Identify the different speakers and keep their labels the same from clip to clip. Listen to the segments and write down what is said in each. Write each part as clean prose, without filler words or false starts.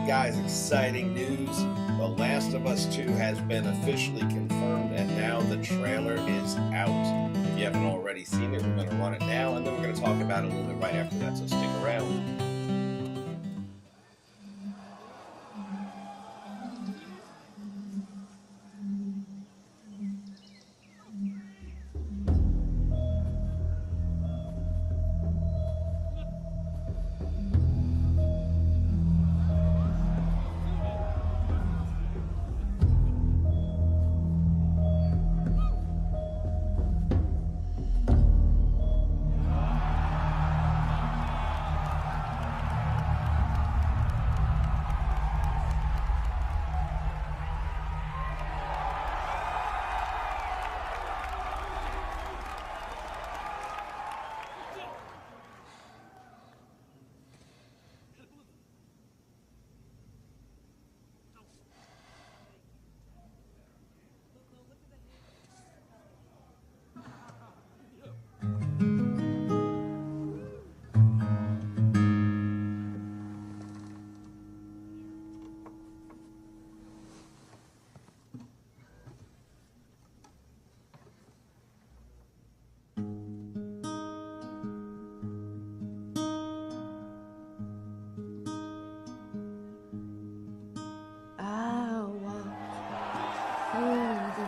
Speaker 1: guys, exciting news. The Last of Us 2 has been officially confirmed, and now the trailer is out. If you haven't already seen it, we're going to run it now, and then we're going to talk about it a little bit right after that, so stick around.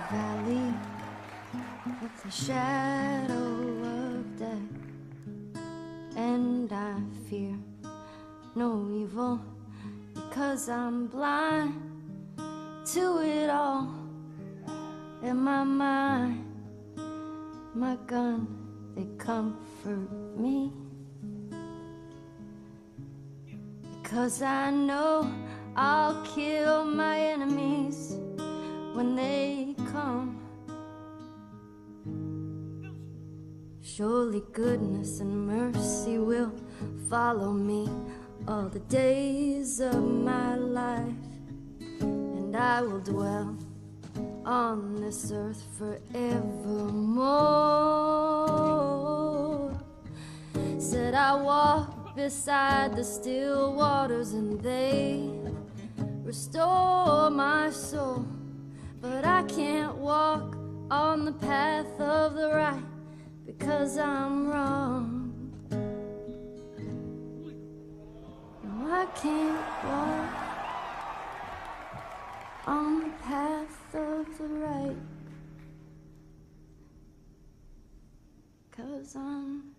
Speaker 2: Valley with the shadow of death, and I fear no evil because I'm blind to it all. In my mind, my gun, they comfort me, because I know I'll kill my enemies when they come. Surely goodness and mercy will follow me all the days of my life, and I will dwell on this earth forevermore. Said I walk beside the still waters and they restore my soul. But I can't walk on the path of the right because I'm wrong. No, I can't walk on the path of the right because I'm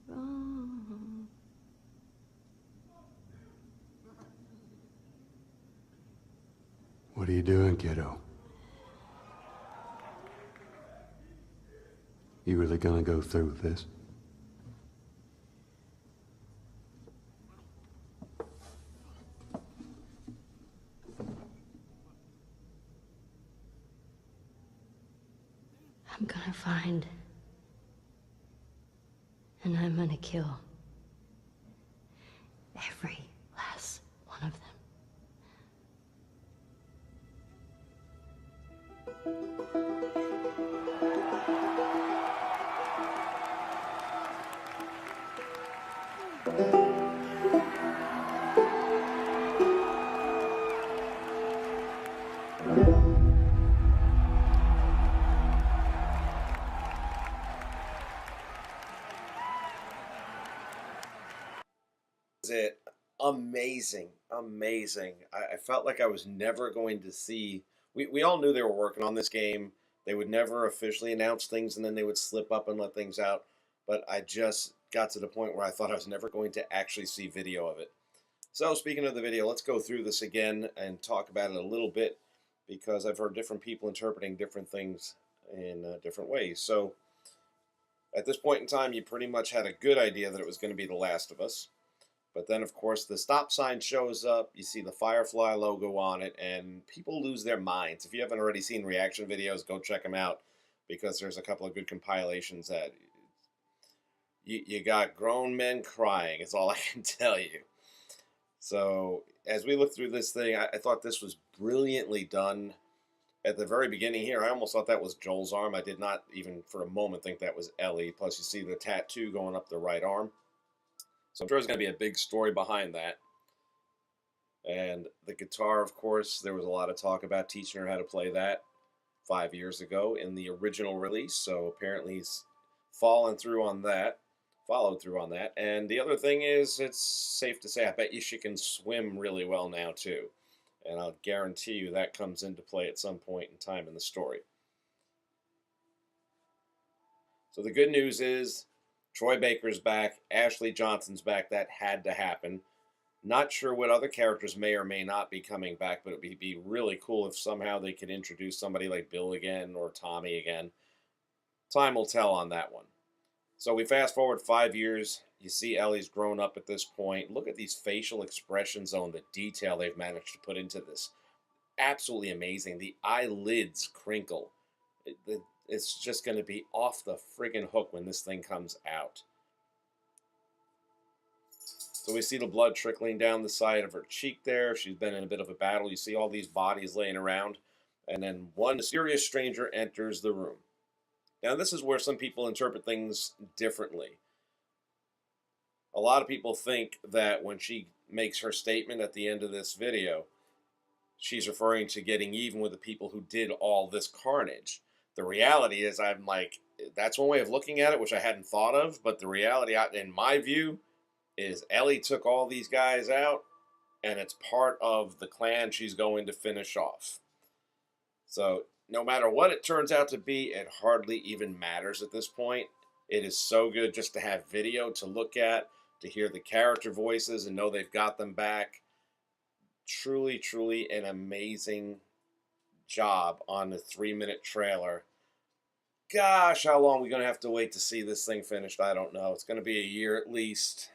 Speaker 2: wrong.
Speaker 3: What are you doing, kiddo? You really gonna go through with this?
Speaker 2: I'm gonna find, and I'm gonna kill every last one of them.
Speaker 1: It amazing. I felt like I was never going to see. We all knew they were working on this game. They would never officially announce things, and then they would slip up and let things out. But I just got to the point where I thought I was never going to actually see video of it. So speaking of the video, let's go through this again and talk about it a little bit, because I've heard different people interpreting different things in different ways. So at this point in time, you pretty much had a good idea that it was going to be The Last of Us. But then, of course, the stop sign shows up. You see the Firefly logo on it, and people lose their minds. If you haven't already seen reaction videos, go check them out, because there's a couple of good compilations that you got grown men crying, is all I can tell you. So as we look through this thing, I thought this was brilliantly done. At the very beginning here, I almost thought that was Joel's arm. I did not even for a moment think that was Ellie. Plus, you see the tattoo going up the right arm. So I'm sure there's going to be a big story behind that. And the guitar, of course, there was a lot of talk about teaching her how to play that 5 years ago in the original release. So apparently he's followed through on that. And the other thing is, it's safe to say, I bet you she can swim really well now, too. And I'll guarantee you that comes into play at some point in time in the story. So the good news is Troy Baker's back, Ashley Johnson's back. That had to happen. Not sure what other characters may or may not be coming back, but it would be really cool if somehow they could introduce somebody like Bill again or Tommy again. Time will tell on that one. So we fast forward 5 years. You see Ellie's grown up at this point. Look at these facial expressions on the detail they've managed to put into this. Absolutely amazing. The eyelids crinkle. It's just going to be off the friggin' hook when this thing comes out. So we see the blood trickling down the side of her cheek there. She's been in a bit of a battle. You see all these bodies laying around. And then one mysterious stranger enters the room. Now, this is where some people interpret things differently. A lot of people think that when she makes her statement at the end of this video, she's referring to getting even with the people who did all this carnage. The reality is, I'm like, that's one way of looking at it, which I hadn't thought of. But the reality, in my view, is Ellie took all these guys out, and it's part of the clan she's going to finish off. So no matter what it turns out to be, it hardly even matters at this point. It is so good just to have video to look at, to hear the character voices and know they've got them back. Truly, truly an amazing job on the 3-minute trailer. Gosh, how long are we going to have to wait to see this thing finished? I don't know. It's going to be a year at least.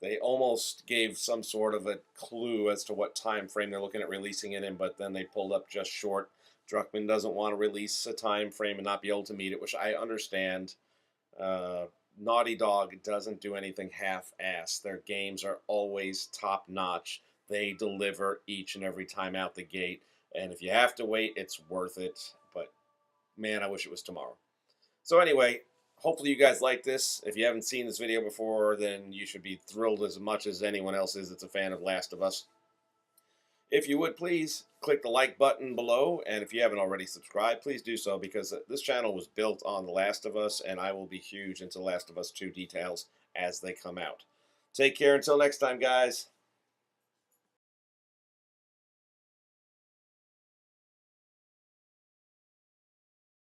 Speaker 1: They almost gave some sort of a clue as to what time frame they're looking at releasing it in, but then they pulled up just short. Druckmann doesn't want to release a time frame and not be able to meet it, which I understand. Naughty Dog doesn't do anything half-assed. Their games are always top-notch. They deliver each and every time out the gate. And if you have to wait, it's worth it. But, man, I wish it was tomorrow. So anyway, hopefully you guys like this. If you haven't seen this video before, then you should be thrilled as much as anyone else is that's a fan of Last of Us. If you would, please click the like button below, and if you haven't already subscribed, please do so, because this channel was built on The Last of Us, and I will be huge into Last of Us 2 details as they come out. Take care until next time, guys.